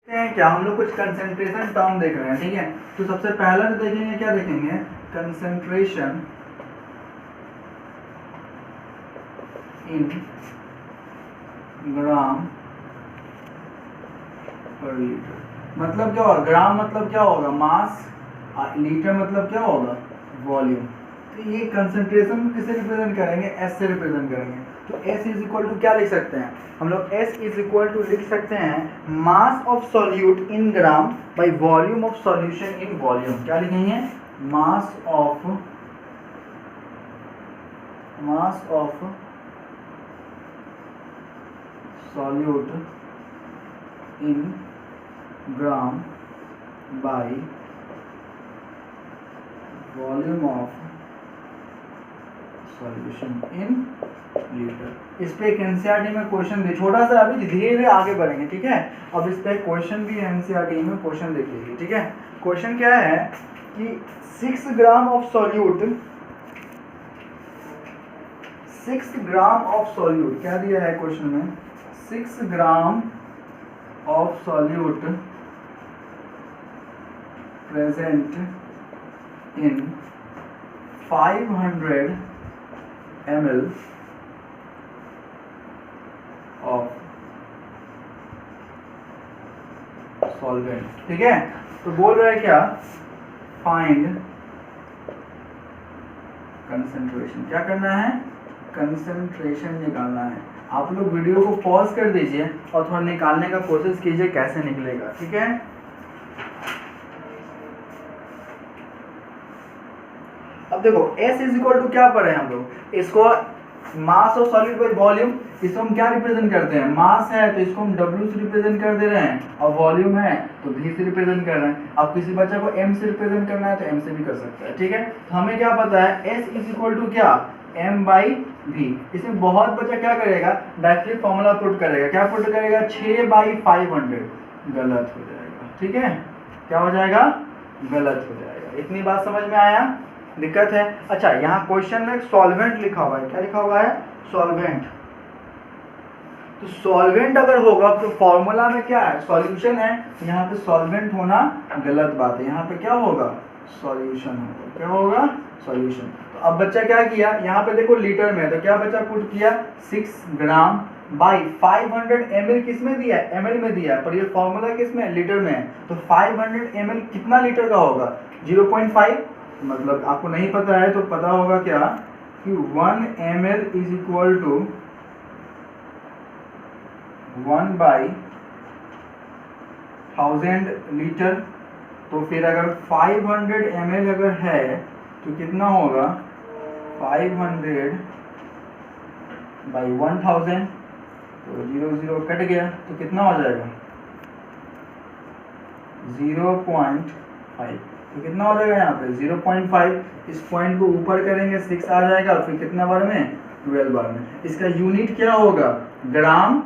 हैं क्या हम लोग कुछ कंसंट्रेशन टर्म देख रहे हैं, ठीक है। तो सबसे पहला जो देखेंगे क्या देखेंगे, कंसंट्रेशन इन ग्राम पर लीटर। मतलब क्या होगा, ग्राम मतलब क्या होगा, मास, लीटर मतलब क्या होगा, वॉल्यूम। तो ये कंसंट्रेशन किसे रिप्रेजेंट करेंगे, एस से रिप्रेजेंट करेंगे। तो S इज इक्वल टू क्या लिख सकते हैं हम लोग, S इज इक्वल टू लिख सकते हैं mass of solute in gram by volume of solution in volume. क्या लिखेंगे, mass of solute in gram by volume of solution in litre. इस पे एक एनसीईआरटी में क्वेश्चन दे, छोटा सा, अभी धीरे धीरे आगे बढ़ेंगे, ठीक है। अब इस पे क्वेश्चन भी एनसीईआरटी में क्वेश्चन देख लीजिए, ठीक है। क्वेश्चन क्या है कि 6 gram of solute, 6 gram of solute, क्या दिया है क्वेश्चन में, 6 gram of solute present in 500 ml of solvent, ठीक है। तो बोल रहा है क्या, फाइंड कंसंट्रेशन। क्या करना है, कंसंट्रेशन निकालना है। आप लोग वीडियो को पॉज कर दीजिए और थोड़ा निकालने का कोशिश कीजिए कैसे निकलेगा, ठीक है। अब देखो S इज इक्वल टू क्या पढ़े हम लोग, इसको mass of solid by volume, इसको हम क्या रिप्रेजेंट करते हैं, मास है तो इसको हम W से रिप्रेजेंट कर दे रहे हैं, और वॉल्यूम है तो V से रिप्रेजेंट कर रहे हैं। अब किसी बच्चे को M से रिप्रेजेंट करना है तो M से भी कर सकता है, ठीक है। तो हमें क्या पता है, S इज इक्वल टू क्या, M बाई V। इसमें बहुत बच्चा क्या करेगा, डायरेक्टली फॉर्मूला पुट करेगा, क्या पुट करेगा, 6/500, गलत हो जाएगा, ठीक है। क्या हो जाएगा, गलत हो जाएगा। इतनी बात समझ में आया, दिक्कत है। अच्छा, यहाँ क्वेश्चन में सॉल्वेंट लिखा हुआ है, क्या लिखा हुआ है, सॉल्वेंट। तो सॉल्वेंट अगर होगा तो फॉर्मूला में क्या है, सॉल्यूशन है, यहाँ पे सॉल्वेंट होना गलत बात है, यहाँ पे क्या होगा, सॉल्यूशन होगा। क्या होगा, सॉल्यूशन। तो अब बच्चा क्या किया, यहाँ पे देखो लीटर में, तो क्या बच्चा पुट किया, 6 ग्राम बाई 500 ml, किस में दिया है, ml में दिया है, पर ये फॉर्मूला किस में, लीटर में है। तो 500 ml कितना लीटर का होगा, 0.5। मतलब आपको नहीं पता है तो पता होगा क्या कि 1 ml is equal to 1/1000 litre. तो फिर अगर 500 ml अगर है तो कितना होगा, 500/1000, तो 0 कट गया तो कितना हो जाएगा, 0.5। तो कितना हो जाएगा यहाँ पे 0.5, इस पॉइंट को ऊपर करेंगे 6 आ जाएगा, फिर कितना बार में, 12 बार में। इसका यूनिट क्या होगा, ग्राम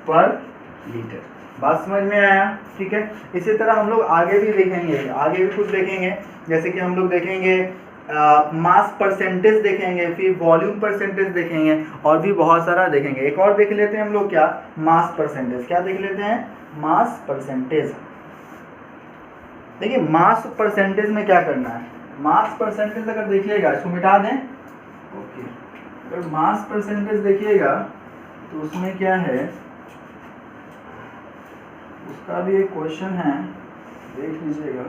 पर लीटर। बात समझ में आया, ठीक है। इसी तरह हम लोग आगे भी देखेंगे, आगे भी कुछ देखेंगे, जैसे कि हम लोग देखेंगे मास परसेंटेज देखेंगे, फिर वॉल्यूम परसेंटेज देखेंगे, और भी बहुत सारा देखेंगे। एक और देख लेते हैं हम लोग, क्या, मास परसेंटेज। क्या देख लेते हैं, मास परसेंटेज। देखिए मास परसेंटेज में क्या करना है, मास परसेंटेज अगर देखिएगा, इसको मिटा दें, ओके। अगर मास परसेंटेज देखिएगा तो उसमें क्या है, उसका भी एक क्वेश्चन है, देख लीजिएगा।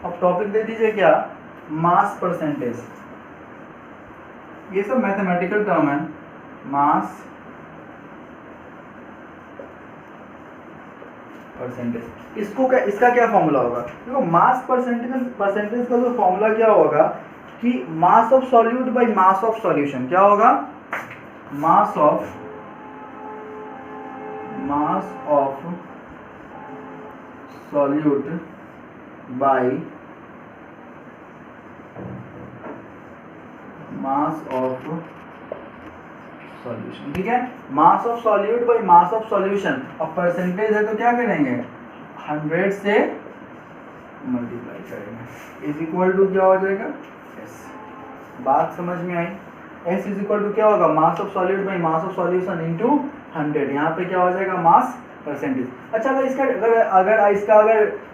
अब टॉपिक दे दीजिए क्या, मास परसेंटेज। ये सब मैथमेटिकल टर्म है, मास परसेंटेज। इसको क्या, इसका क्या फॉर्मूला होगा, देखो मास परसेंटेज का जो फॉर्मूला क्या होगा कि mass of solute by mass of solution. क्या होगा, mass of solute by mass of solution, ठीक है। Mass of solute by mass of solution, और परसेंटेज है तो क्या करेंगे, 100 से मल्टीप्लाई करेंगे, इज इक्वल टू क्या हो जाएगा, S। बात समझ में आई, S इज इक्वल टू क्या होगा, mass of solute by mass of solution into 100। यहाँ पे क्या हो जाएगा, मास परसेंटेज। अच्छा अगर इसका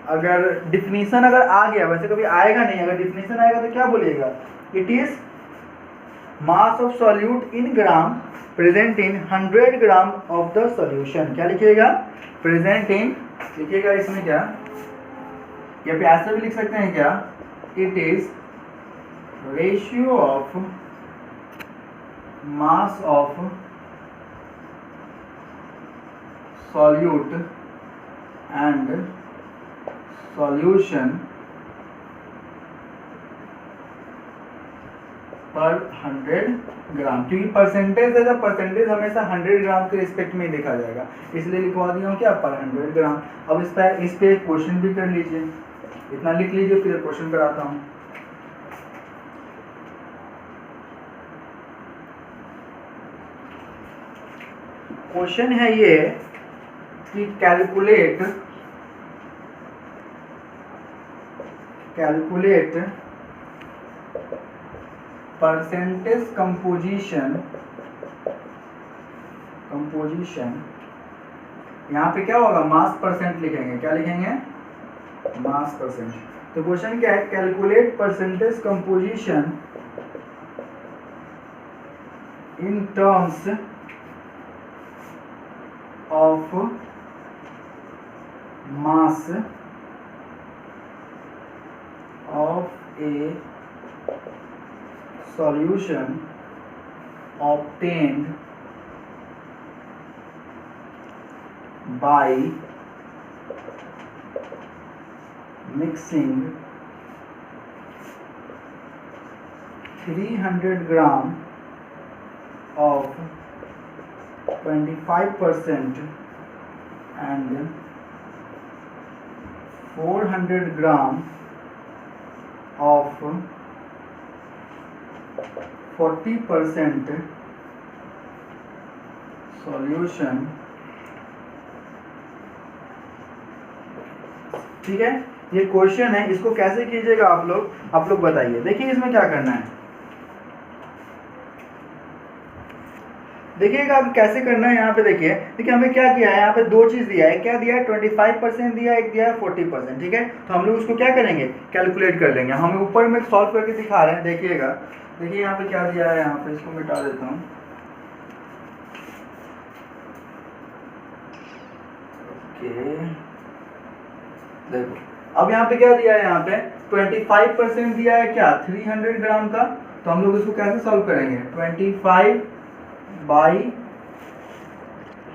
अगर डिफिनीशन अगर आ गया, वैसे कभी आएगा नहीं, अगर डिफिनीशन आएगा तो क्या बोलिएगा, it is mass of solute in gram present in 100 gram of the solution. क्या लिखिएगा, प्रेजेंट इन, लिखिएगा इसमें क्या, या फिर ऐसे भी लिख सकते हैं क्या, it is ratio of mass of solute and solution पर 100 ग्राम, क्योंकि परसेंटेज है, परसेंटेज हमेशा 100 ग्राम के रिस्पेक्ट में ही देखा जाएगा, इसलिए लिखवा दिया हूँ क्या, पर 100 ग्राम। अब इस पे क्वेश्चन भी कर लीजिए, इतना लिख लीजिए, फिर क्वेश्चन कराता हूँ। क्वेश्चन है ये कि कैलकुलेट परसेंटेज कंपोजिशन, यहाँ पे क्या होगा, मास परसेंट लिखेंगे, क्या लिखेंगे, मास परसेंट। तो क्वेश्चन क्या है, calculate percentage composition in terms of mass of a solution obtained by mixing 300 gram of 25% and 400 gram of 40% solution। ठीक है, ये क्वेश्चन है, इसको कैसे कीजिएगा आप लोग बताइए। देखिए इसमें क्या करना है, देखिएगा अब कैसे करना है। यहाँ पे देखिए हमें क्या किया है, यहाँ पे दो चीज़ दिया है, क्या दिया है, 25% दिया है, एक दिया है 40%। ठीक है, तो हम लोग उसको क्या करेंगे, कैलकुलेट कर लेंगे। हमें ऊपर में सॉल्व करके दिखा रहे हैं, देखिएगा, देखिए यहाँ पे क्या दिया है, यहाँ पे इसको मिटा देता हूँ। ओके, देखो अब यहाँ पे क्या दिया है, यहाँ पे 25% दिया है क्या, 300 ग्राम का। तो हम लोग इसको कैसे सॉल्व करेंगे, 25 बाई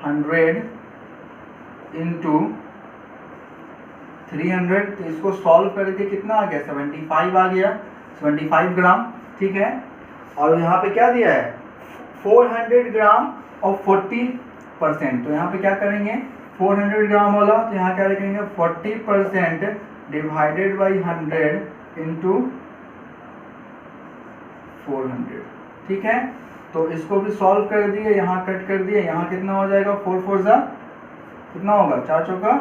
100 इंटू 300, तो इसको सॉल्व करके कितना आ गया, 75 आ गया, 75 ग्राम। ठीक है, और यहाँ पे क्या दिया है, 400 ग्राम और 40%। तो यहाँ पे क्या करेंगे, 400 ग्राम वाला, तो यहाँ क्या लिखेंगे, 40% डिवाइडेड बाई 100 इंटू 400। ठीक है, तो इसको भी सॉल्व कर दिए, यहाँ कट कर दिए, यहाँ कितना हो जाएगा, 4 4 जा कितना होगा, 4 चौका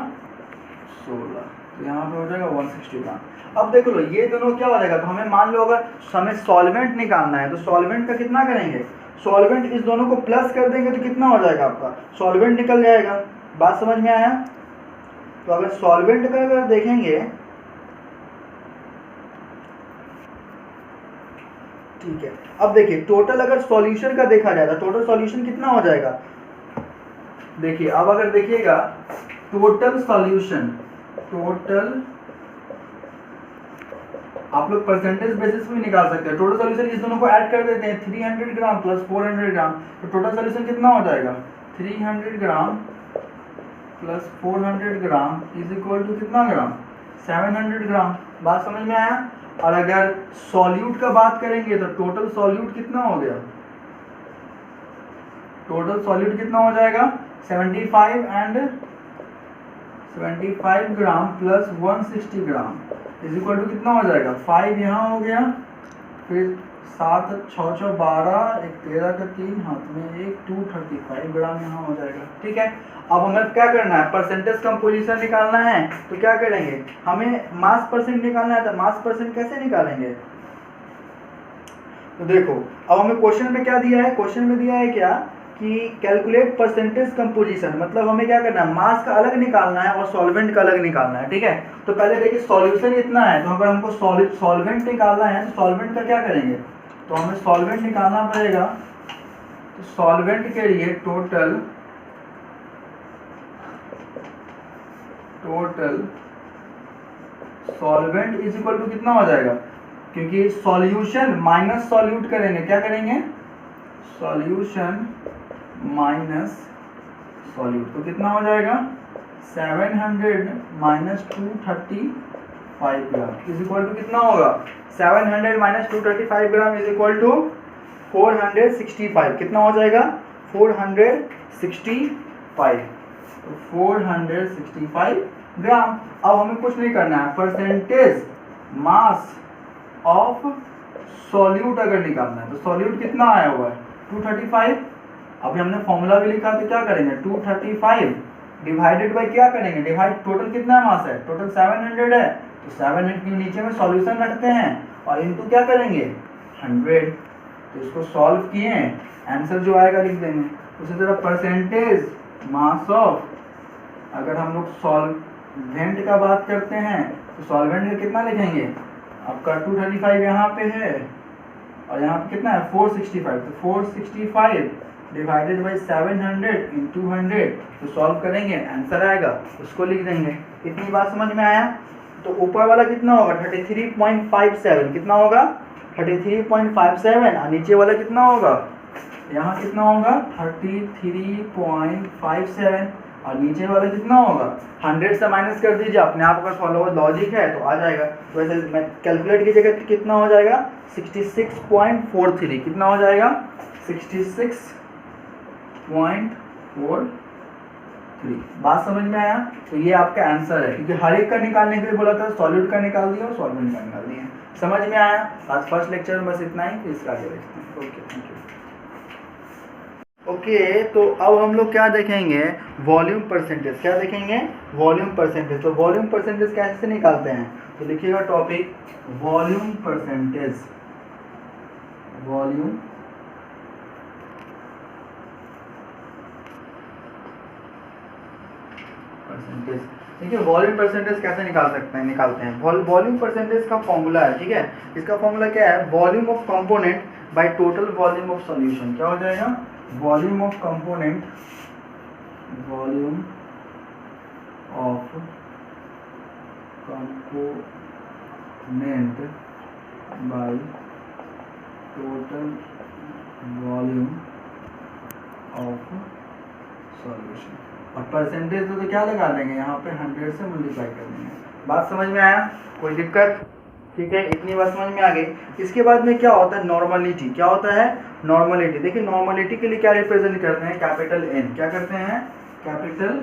16, तो यहाँ पे हो जाएगा 160 ग्राम। अब देखो लो, ये दोनों क्या हो जाएगा, तो हमें मान लो अगर हमें सॉल्वेंट निकालना है, तो सॉल्वेंट का कितना करेंगे, सॉल्वेंट इस दोनों को प्लस कर देंगे तो कितना हो जाएगा, आपका सॉल्वेंट निकल जाएगा। बात समझ में आया। तो अगर सॉल्वेंट का अगर देखेंगे, ठीक है, अब देखिए टोटल अगर सॉल्यूशन का देखा जाए तो टोटल सॉल्यूशन कितना हो जाएगा। देखिए अब अगर देखिएगा टोटल सॉल्यूशन, टोटल आप लोग परसेंटेज बेसिस में निकाल सकते हैं। टोटल सॉल्यूशन इस दोनों को ऐड कर देते हैं, 300 ग्राम प्लस 400 ग्राम, तो टोटल सॉल्यूशन कितना हो जाएगा, 300 gram plus 400 gram is equal to कितना ग्राम, 700 ग्राम। बात समझ में आया। और अगर सॉल्यूट का बात करेंगे तो टोटल सॉल्यूट कितना हो गया, टोटल सॉल्यूट कितना हो जाएगा, 75 gram plus 160 gram is equal to कितना हो जाएगा, 5 यहाँ हो गया, फिर 7 6 6 12, 1 13 का 3 हाथ में 1, 235 ग्राम यहाँ हो जाएगा। ठीक है, अब हमें क्या करना है, परसेंटेज कंपोजिशन निकालना है। तो क्या करेंगे, हमें मास परसेंट निकालना है, तो मास परसेंट कैसे निकालेंगे। तो देखो अब हमें क्वेश्चन में क्या दिया है, क्वेश्चन में दिया है क्या, कि कैलकुलेट परसेंटेज कंपोजिशन, मतलब हमें क्या करना है, मास का अलग निकालना है और सॉल्वेंट का अलग निकालना है, ठीक है। तो पहले देखिए सॉल्यूशन इतना है, तो अगर हमको सॉल्वेंट निकालना है तो सॉल्वेंट का क्या करेंगे, तो हमें सॉल्वेंट निकालना पड़ेगा। तो सॉल्वेंट के लिए total solvent is equal to कितना हो जाएगा, क्योंकि सॉल्यूशन माइनस सॉल्यूट करेंगे, क्या करेंगे, सॉल्यूशन माइनस सॉल्यूट, तो कितना हो जाएगा 700 minus 235 gram is equal to कितना होगा, 700 minus 235 gram is equal to 465, कितना हो जाएगा 465, तो 465 ग्राम। अब हमें कुछ नहीं करना है, परसेंटेज मास ऑफ सॉल्यूट अगर निकालना है, तो सॉल्यूट कितना आया हुआ है 235, अभी हमने फॉर्मूला भी लिखा, तो क्या करेंगे 235 डिवाइडेड बाय क्या करेंगे, डिवाइड टोटल कितना मास है, टोटल 700 है, तो 700 के नीचे में सॉल्यूशन रखते हैं और इनटू क्या करेंगे 100, तो इसको सॉल्व किए, आंसर जो आएगा लिख देंगे। उसी तरह परसेंटेज मास ऑफ, अगर हम लोग सॉल्वेंट का बात करते हैं तो सॉल्वेंट का कितना लिखेंगे, आपका 235 यहाँ पे है और यहाँ पे कितना है 465, तो 465 डिवाइडेड बाई 700 इंटू 100, तो सॉल्व करेंगे आंसर आएगा, उसको लिख देंगे। इतनी बात समझ में आया। तो ऊपर वाला कितना होगा 33.57, कितना होगा 33.57, और नीचे वाला कितना होगा, यहाँ कितना होगा 33.57, और नीचे वाला कितना होगा 100 से माइनस कर दीजिए, अपने आप अगर फॉलो लॉजिक है तो आ जाएगा। तो वैसे मैं कैलकुलेट कीजिएगा तो कितना हो जाएगा 66.43, कितना हो जाएगा 66.43। बात समझ में आया। तो ये आपका आंसर है, क्योंकि हर एक का निकालने के लिए बोला था, सॉल्यूट का निकाल दिया और सॉल्वेंट का निकाल दिया। समझ में आया। आज फर्स्ट लेक्चर में बस इतना ही, फिर इसका आगे देखते हैं। Okay, thank you. ओके, तो अब हम लोग क्या देखेंगे, वॉल्यूम परसेंटेज। क्या देखेंगे, वॉल्यूम परसेंटेज। तो वॉल्यूम परसेंटेज कैसे निकालते हैं, तो लिखिएगा topic volume percentage. Volume percentage, ठीक है। वॉल्यूम परसेंटेज कैसे निकालते हैं। वॉल्यूम परसेंटेज का फॉर्मूला है, ठीक है। इसका फॉर्मूला क्या है, volume of component by total volume of solution. क्या हो जाएगा, volume of component, volume of component by total volume of solution. और परसेंटेज तो क्या लगा देंगे यहाँ पे 100 से मल्टीप्लाई कर देंगे। बात समझ में आया, कोई दिक्कत, ठीक है। इतनी बात समझ में आ गई। इसके बाद में क्या होता है, नॉर्मलिटी। क्या होता है, नॉर्मलिटी। देखिए नॉर्मलिटी के लिए क्या रिप्रेजेंट करते हैं, कैपिटल एन। क्या करते हैं, कैपिटल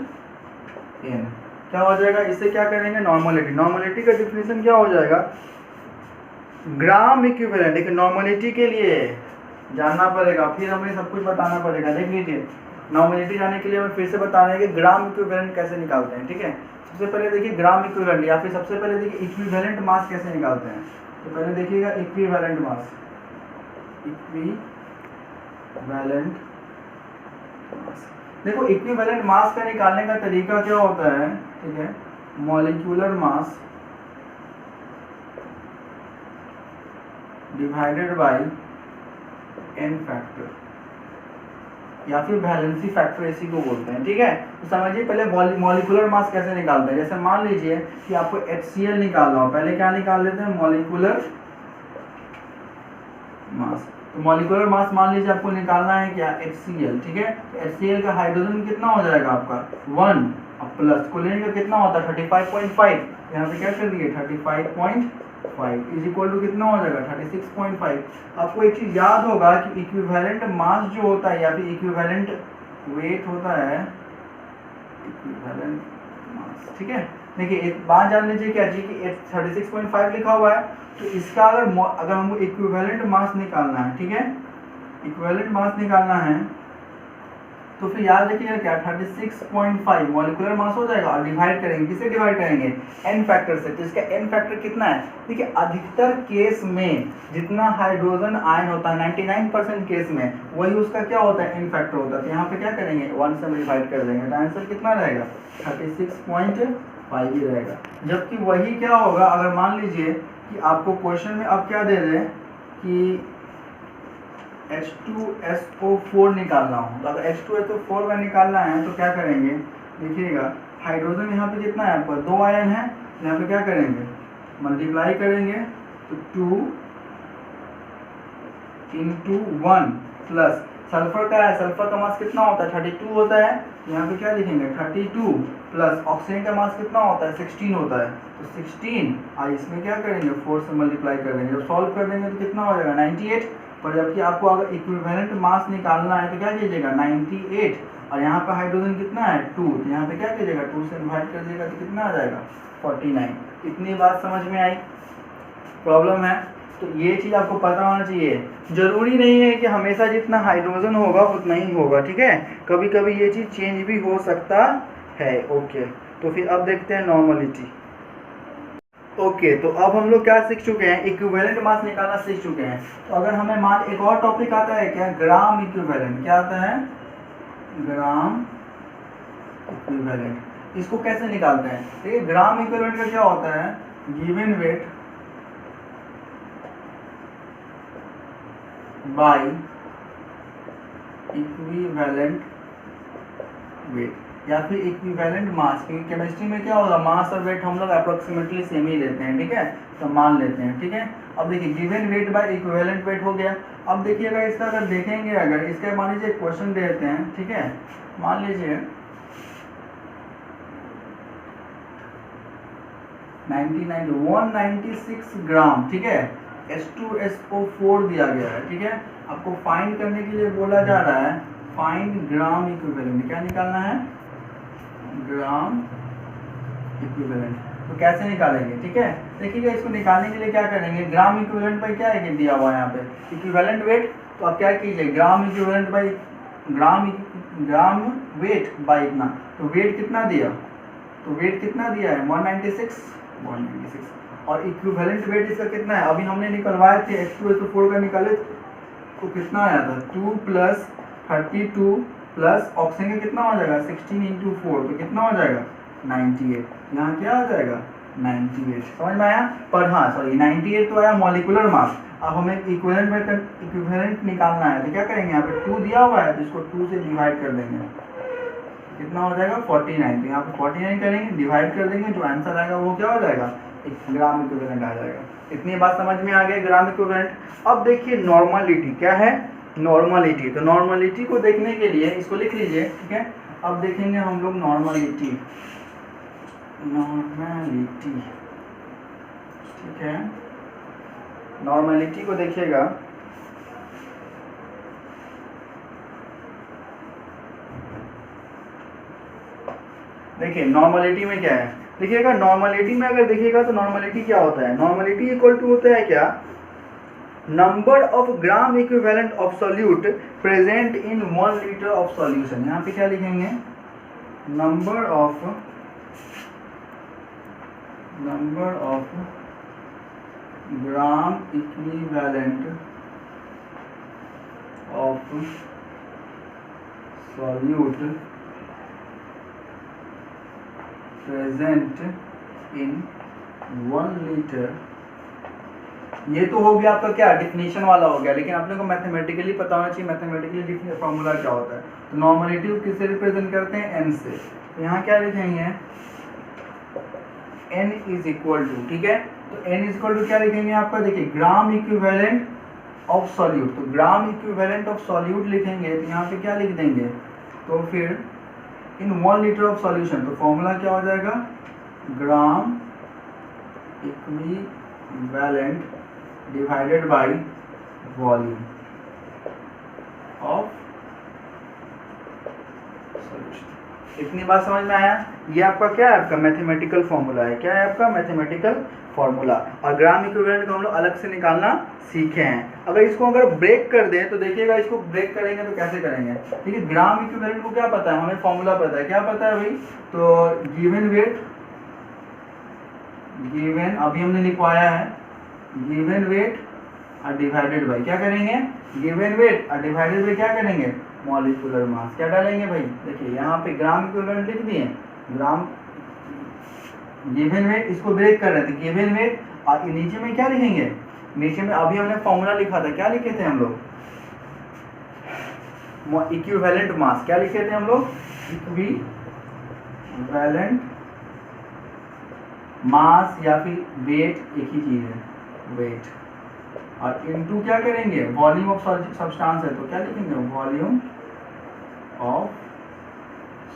एन। क्या हो जाएगा, इससे क्या करेंगे, नॉर्मलिटी। नॉर्मलिटी का डिफिनेशन क्या हो जाएगा, ग्राम इक्विवेलेंट। देखिए नॉर्मलिटी के लिए जानना पड़ेगा, फिर हमें सब कुछ बताना पड़ेगा। देख लीजिए, नॉर्मलिटी जाने के लिए हमें फिर से बताना है कि ग्राम इक्विवेलेंट कैसे निकालते हैं, ठीक है। सबसे पहले देखिए ग्राम इक्विवेलेंट, या फिर सबसे पहले देखिए इक्विवेलेंट मास कैसे निकालते हैं। तो पहले देखिएगा इक्विवेलेंट मास, इक्विवेलेंट मास। देखो इक्विवेलेंट मास का निकालने का तरीका क्या होता है, ठीक है। Molecular mass divided by n factor, या फिर वैलेंसी फैक्टर इसी को बोलते हैं, ठीक है। तो समझिए पहले मॉलिक्यूलर मास कैसे निकालते हैं। जैसे मान लीजिए कि आपको HCl निकालना हो, पहले क्या निकाल लेते हैं, मॉलिक्यूलर मास। तो मॉलिक्यूलर मास मान लीजिए आपको निकालना है क्या, HCl, ठीक है। तो HCl का हाइड्रोजन कितना हो जाएगा आपका 1, और प्लस क्लोरीन का कितना होता है 35.5, यहाँ पे क्या कर दिए 35.5 इज इक्वल टू कितना हो जाएगा 36.5। आपको एक चीज याद होगा कि इक्विवेलेंट मास जो होता है, या फिर इक्विवेलेंट वेट होता है, इक्विवेलेंट मास, ठीक है। देखिए एक बात जान लीजिए क्या जी कि 36.5 लिखा हुआ है, तो इसका अगर हमको इक्विवेलेंट मास निकालना है, ठीक है, इक्विवेलेंट मास निकालना है, तो फिर याद रखिएगा क्या 36.5 मॉलिक्यूलर मास हो जाएगा, और डिवाइड करेंगे, किसे डिवाइड करेंगे, n फैक्टर से। तो इसका n फैक्टर कितना है, देखिए अधिकतर केस में जितना हाइड्रोजन आयन होता है 99% केस में वही उसका क्या होता है, n फैक्टर होता है। तो यहाँ पे क्या करेंगे 1 से डिवाइड कर देंगे, तो आंसर कितना रहेगा 36.5 ही रहेगा। जबकि वही क्या होगा अगर मान लीजिए कि आपको क्वेश्चन में अब क्या दे दें कि H2SO4 निकालना हो, तो अगर H2SO4 का निकालना है तो क्या करेंगे, देखिएगा हाइड्रोजन यहाँ पे कितना है आपका 2 आयन है, यहाँ पे क्या करेंगे मल्टीप्लाई करेंगे, तो 2 × 1 प्लस सल्फर का है, सल्फर का मास कितना होता है 32 होता है, यहाँ पे क्या लिखेंगे 32 प्लस ऑक्सीजन का मास कितना होता है 16 होता है, तो 16 और इसमें क्या करेंगे 4 से मल्टीप्लाई कर देंगे। जब सॉल्व कर देंगे तो कितना हो जाएगा 98। पर जबकि आपको अगर इक्विवेलेंट मास निकालना है तो क्या कीजिएगा 98, और यहाँ पे हाइड्रोजन कितना है 2, तो यहाँ पे क्या कीजिएगा 2 से डिवाइड कर दीजिएगा तो कितना आ जाएगा 49। इतनी बात समझ में आई, प्रॉब्लम है तो ये चीज़ आपको पता होना चाहिए। जरूरी नहीं है कि हमेशा जितना हाइड्रोजन होगा उतना ही होगा, ठीक है, कभी कभी ये चीज़ चेंज भी हो सकता है। ओके, तो फिर अब देखते हैं नॉर्मलिटी। ओके, तो अब हम लोग क्या सीख चुके हैं, इक्विवेलेंट मास निकालना सीख चुके हैं। तो अगर हमें मान एक और टॉपिक आता है क्या, ग्राम इक्विवेलेंट, क्या आता है ग्राम इक्विवेलेंट। इसको कैसे निकालते हैं, देखिए ग्राम इक्विवेलेंट का क्या होता है, given weight by equivalent weight या फिर इक्विवेलेंट मास, क्योंकि केमिस्ट्री में क्या होगा मास और वेट हम लोग अप्रोक्सीमेटली सेम ही लेते हैं, ठीक है, तो मान लेते हैं, ठीक है। अब देखिए given weight by equivalent weight हो गया। अब देखिएगा इसका अगर देखेंगे, अगर इसका मान लीजिए क्वेश्चन दे देते हैं, ठीक है, मान लीजिए 196 ग्राम, ठीक है, H2SO4 दिया गया है, ठीक है। आपको फाइंड करने के लिए बोला जा रहा है फाइंड ग्राम इक्विवेलेंट, क्या निकालना है ग्राम इक्विवेलेंट। तो कैसे निकालेंगे, ठीक है, देखिएगा इसको निकालने के लिए क्या करेंगे, ग्राम इक्विवेलेंट बाई क्या है कि दिया हुआ है यहाँ पे इक्विवेलेंट वेट, तो आप क्या कीजिए gram equivalent by gram weight by इतना, तो वेट कितना दिया, तो वेट कितना दिया है 196 और इक्विवेलेंट वेट इसका कितना है, अभी हमने निकलवाए थे H2SO4 का निकाले तो कितना आया था 2 + 32 प्लस ऑक्सीजन का कितना हो जाएगा 16 × 4, तो कितना हो जाएगा 98। यहाँ क्या आ जाएगा 98, समझ में आया। पर हाँ सॉरी 98 तो आया मॉलिक्यूलर मास। अब हमें इक्विवेलेंट निकालना है तो क्या करेंगे, यहाँ पे 2 दिया हुआ है तो इसको 2 से डिवाइड कर देंगे, कितना हो जाएगा 49। तो यहाँ पे 49 करेंगे डिवाइड कर देंगे, जो आंसर आएगा वो क्या हो जाएगा ग्राम इक्विवेलेंट आ जाएगा। इतनी बात समझ में आ गई ग्राम इक्विवेलेंट। अब देखिए नॉर्मलिटी क्या है, नॉर्मलिटी। तो नॉर्मलिटी को देखने के लिए इसको लिख लीजिए, ठीक है। अब देखेंगे हम लोग नॉर्मलिटी, ठीक है, नॉर्मलिटी को देखिएगा। देखिए नॉर्मलिटी में क्या है, देखिएगा नॉर्मलिटी में अगर देखिएगा तो नॉर्मलिटी क्या होता है, नॉर्मलिटी इक्वल टू होता है क्या, number of gram equivalent of solute present in 1 litre of solution. यहाँ पे क्या लिखेंगे, number of gram equivalent of solute present in 1 litre. ये तो हो गया आपका क्या डिफिनीशन वाला हो गया, लेकिन अपने को मैथमेटिकली पता होना चाहिए मैथमेटिकली फॉर्मूला क्या होता है। तो नॉर्मलिटी को किससे रिप्रेजेंट करते हैं, n से। तो यहाँ क्या लिखेंगे n इज इक्वल टू, ठीक है, तो n इज इक्वल टू क्या लिखेंगे आपका, देखिए ग्राम इक्विवेलेंट ऑफ सॉल्यूट। तो ग्राम इक्विवेलेंट ऑफ सॉल्यूट लिखेंगे तो यहाँ पे क्या लिख देंगे, तो फिर इन 1 लीटर ऑफ सॉल्यूशन, तो फॉर्मूला क्या हो जाएगा gram equivalent divided by volume of solution. इतनी बात समझ में आया। ये आपका क्या है, आपका मैथमेटिकल फॉर्मूला है, क्या है आपका मैथमेटिकल फॉर्मूला। और ग्राम इक्विवेलेंट को हम लोग अलग से निकालना सीखे हैं। अगर इसको अगर ब्रेक कर दें तो देखिएगा, इसको ब्रेक करेंगे तो कैसे करेंगे। ठीक है, ग्राम इक्विवेलेंट को क्या पता है, हमें फॉर्मूला पता है। क्या पता है भाई, तो गिवन वेट, गिवन अभी हमने लिखवाया है, गिवन वेट और डिवाइडेड बाई क्या करेंगे, गिवन वेट और डिवाइडेड बाई क्या करेंगे, मॉलिक्यूलर मास। क्या डालेंगे भाई, देखिए यहाँ पे ग्राम इक्विवेलेंट लिख दिए, ग्राम गिवन वेट, इसको ब्रेक कर रहे थे गिवन वेट, और नीचे में क्या लिखेंगे, नीचे में अभी हमने फॉर्मूला लिखा था, क्या लिखे थे हम लोग, इक्विवेलेंट मास। क्या लिखे थे हम लोग, इक्विवेलेंट मास या फिर वेट, एक ही चीज है वेट, और इनटू क्या करेंगे, वॉल्यूम ऑफ सब्सटेंस है तो क्या लिखेंगे, वॉल्यूम ऑफ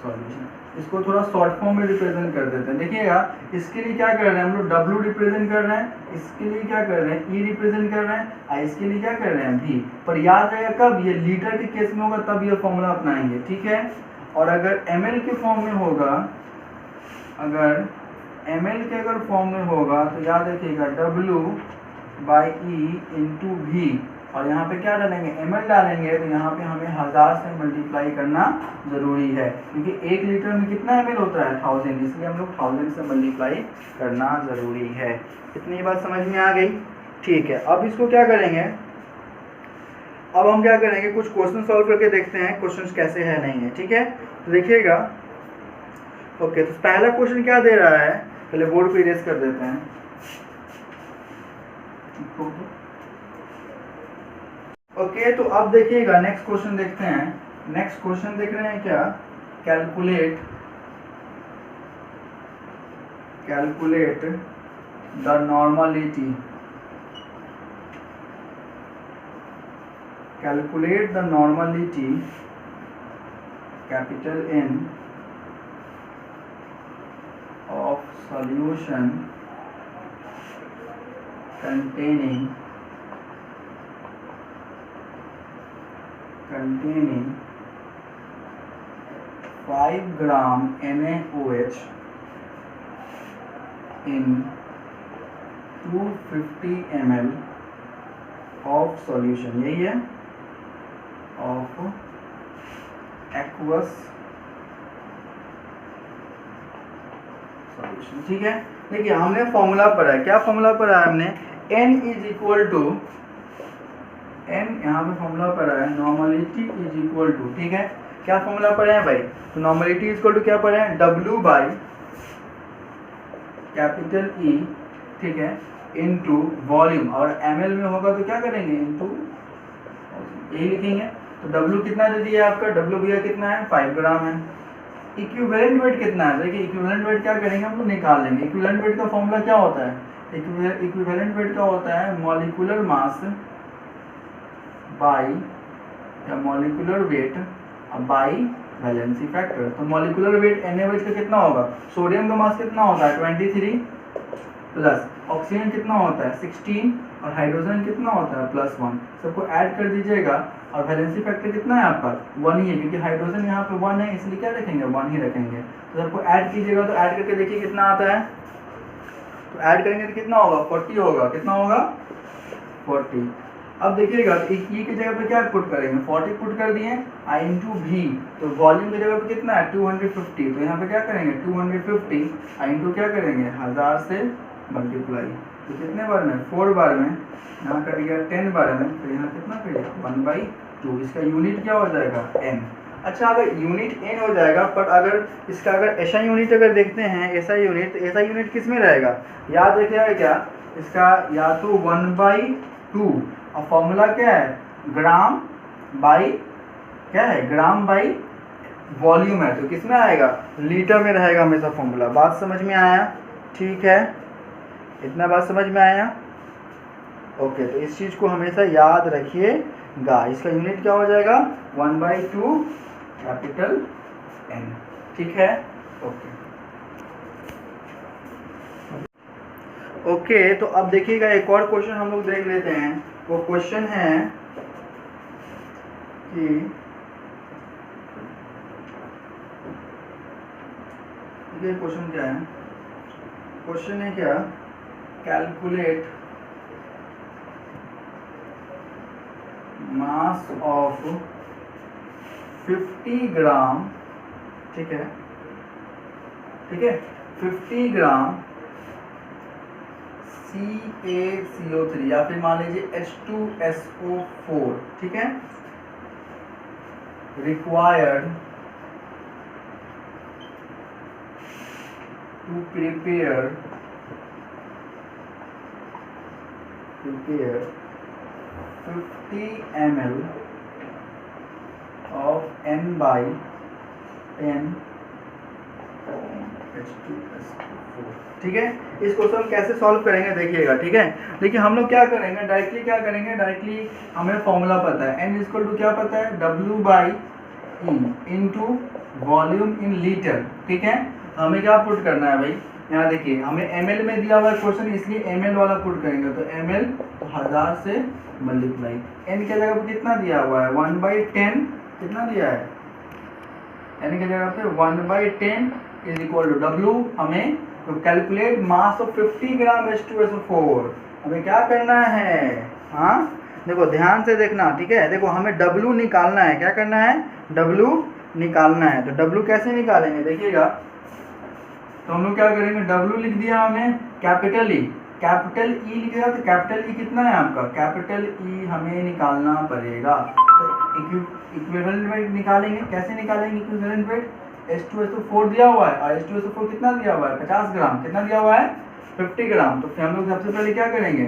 सॉल्यूशन। इसको थोड़ा शॉर्ट फॉर्म में रिप्रेजेंट कर देते हैं। देखिएगा, इसके लिए क्या कर रहे हैं हम लोग, W रिप्रेजेंट कर रहे हैं, इसके लिए क्या कर रहे हैं, E रिप्रेजेंट कर रहे हैं, और इसके लिए क्या कर रहे हैं, V। पर याद रहेगा कब, ये लीटर के केस में होगा तब ये फॉर्मूला अपनाएंगे। ठीक है, और अगर ml के फॉर्म में होगा, अगर ml के अगर फॉर्म में होगा तो याद रखिएगा W/E इंटू V, और यहाँ पे क्या डालेंगे, ml डालेंगे, तो यहाँ पे हमें 1000 से मल्टीप्लाई करना जरूरी है, क्योंकि 1 लीटर में कितना ml होता है, 1000, इसलिए हम लोग 1000 से मल्टीप्लाई करना जरूरी है। इतनी बात समझ में आ गई। ठीक है, अब इसको क्या करेंगे, अब हम क्या करेंगे, कुछ क्वेश्चन सॉल्व करके देखते हैं क्वेश्चन कैसे है नहीं है। ठीक है, तो देखिएगा, ओके, तो पहला क्वेश्चन क्या दे रहा है, पहले बोर्ड पे इरेज कर देते हैं। ओके, तो अब देखिएगा नेक्स्ट क्वेश्चन देखते हैं। नेक्स्ट क्वेश्चन देख रहे हैं क्या, calculate the normality, calculate the normality capital N of solution containing 5 gram NaOH in 250 ml of solution, यही है, of aqueous सॉल्यूशन। ठीक है, देखिए हमने फॉर्मूला पढ़ा है, क्या फॉर्मूला पढ़ा है हमने, N is equal to, N यहाँ पे फॉर्मूला पढ़ा है, नॉर्मलिटी इज इक्वल टू, ठीक है, क्या फॉर्मूला पढ़े हैं भाई, तो नॉर्मलिटी इज इक्वल टू क्या पढ़े हैं, W बाई कैपिटल E, ठीक है, इनटू वॉल्यूम, और ml में होगा तो क्या करेंगे, इनटू, यही लिखेंगे। तो W कितना दे दिया आपका, W भैया कितना है, 5 ग्राम है। इक्विवेलेंट वेट कितना है, देखिए इक्विवेलेंट वेट क्या करेंगे हम लोग, निकाल लेंगे। इक्विवेलेंट वेट का फॉर्मूला क्या होता है, इक्विवेलेंट वेट का होता है मॉलिक्यूलर मास बाई, या molecular weight by valency factor. तो मॉलिक्यूलर वेट NaOH का कितना होगा, सोडियम का मास कितना होता है 23 प्लस, ऑक्सीजन कितना होता है 16, और हाइड्रोजन कितना होता है +1। सबको ऐड कर दीजिएगा, और वैलेंसी फैक्टर कितना है आपका 1 ही है, क्योंकि हाइड्रोजन यहाँ पे 1 है, इसलिए क्या रखेंगे 1 ही रखेंगे। तो सबको ऐड कीजिएगा, तो ऐड करके देखिए कितना आता है, तो ऐड करेंगे तो कितना होगा 40 होगा, कितना होगा 40। अब देखिएगा तो E की जगह पे क्या पुट करेंगे, 40 पुट कर दिए, I इंटू V, तो वॉल्यूम की जगह पे कितना है 250, तो यहाँ पे क्या करेंगे 250, I इंटू क्या करेंगे 1000 से मल्टीप्लाई, तो कितने बार में 4 बार में, यहाँ कर दिया 10 बार में, तो यहाँ कितना करिए 1/2, इसका यूनिट क्या हो जाएगा N। अच्छा, अगर यूनिट N हो जाएगा, पर अगर इसका अगर SI यूनिट अगर देखते हैं, SI यूनिट, तो SI यूनिट किस में रहेगा, याद रखिएगा क्या, इसका या तो 1/2, और फॉर्मूला क्या है, ग्राम बाई, क्या है ग्राम बाई वॉल्यूम है, तो किस में आएगा, लीटर में रहेगा हमेशा फॉर्मूला। बात समझ में आया, ठीक है, इतना बात समझ में आया, ओके। तो इस चीज़ को हमेशा याद रखिएगा, इसका यूनिट क्या हो जाएगा 1/2 कैपिटल N, ठीक है, ओके। ओके, तो अब देखिएगा एक और क्वेश्चन हम लोग देख लेते हैं। वो क्वेश्चन है कि ये क्वेश्चन क्या है, क्वेश्चन है क्या, कैलकुलेट मास ऑफ 50 ग्राम, ठीक है, 50 ग्राम CaCO3 या फिर मान लीजिए H2SO4, ठीक है, required to prepare 50 ml of N/N H2SO4, ठीक है। इस क्वेश्चन कैसे सॉल्व करेंगे देखिएगा, ठीक है। देखिए हम लोग क्या करेंगे, डायरेक्टली क्या करेंगे, डायरेक्टली हमें फॉर्मूला पता है, N इक्वल टू क्या पता है, W/E into volume in litre, ठीक है। हमें क्या पुट करना है भाई, यहाँ देखिए हमें ml में दिया हुआ है क्वेश्चन, इसलिए ml वाला पुट करेंगे, तो ml 1000 से मल्टीप्लाई, n के जगह पे कितना दिया हुआ है 1/10, कितना दिया है n के जगह पे 1/10 इज इक्वल टू W। हमें तो calculate mass of 50 gram H2SO4, हमें क्या करना है, हाँ देखो ध्यान से देखना, ठीक है। देखो हमें W निकालना है, क्या करना है, W निकालना है। तो W कैसे निकालेंगे देखिएगा, तो हम लोग क्या करेंगे, W लिख दिया हमने, कैपिटल E, कैपिटल E लिखेगा, तो कैपिटल E कितना है आपका, कैपिटल E हमें निकालना पड़ेगा। तो इक्विवेलेंट वेट निकालेंगे, कैसे निकालेंगे इक्विवेलेंट वेट, H2SO4 दिया हुआ है, और H2SO4 कितना दिया हुआ है 50 ग्राम, कितना दिया हुआ है 50 ग्राम। तो फिर हम लोग सबसे पहले क्या करेंगे,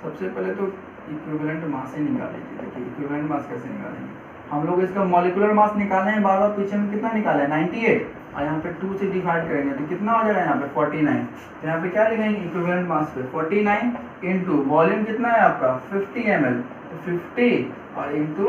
सबसे पहले तो इक्विवेलेंट मास ही निकालेंगे। देखिए इक्विवेलेंट मास कैसे निकालेंगे, हम लोग इसका मॉलिक्यूलर मास निकालना है, बार बार पीछे में कितना निकाला है 98, और यहाँ पे 2 से डिवाइड करेंगे तो कितना हो जाएगा यहाँ पे 49। तो यहाँ पे क्या लिखेंगे इक्विवेलेंट मास पे 49 इंटू वॉल्यूम कितना है आपका 50 ml, तो 50 और इंटू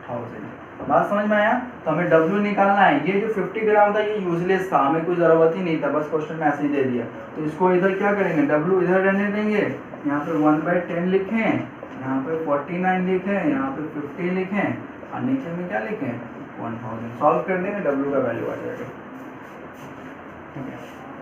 1000। बात समझ में आया। तो हमें W निकालना है, ये जो 50 ग्राम था ये यूजलेस था, हमें कोई ज़रूरत ही नहीं था, बस क्वेश्चन में ऐसे ही दे दिया। तो इसको इधर क्या करेंगे, W इधर रहने देंगे, यहाँ पे 1/10 लिखें, यहाँ पे 49 लिखें, यहाँ पे 50 लिखें, और नीचे में क्या लिखें 1000। सॉल्व कर देंगे, W का वैल्यू आ जाएगा, ठीक है।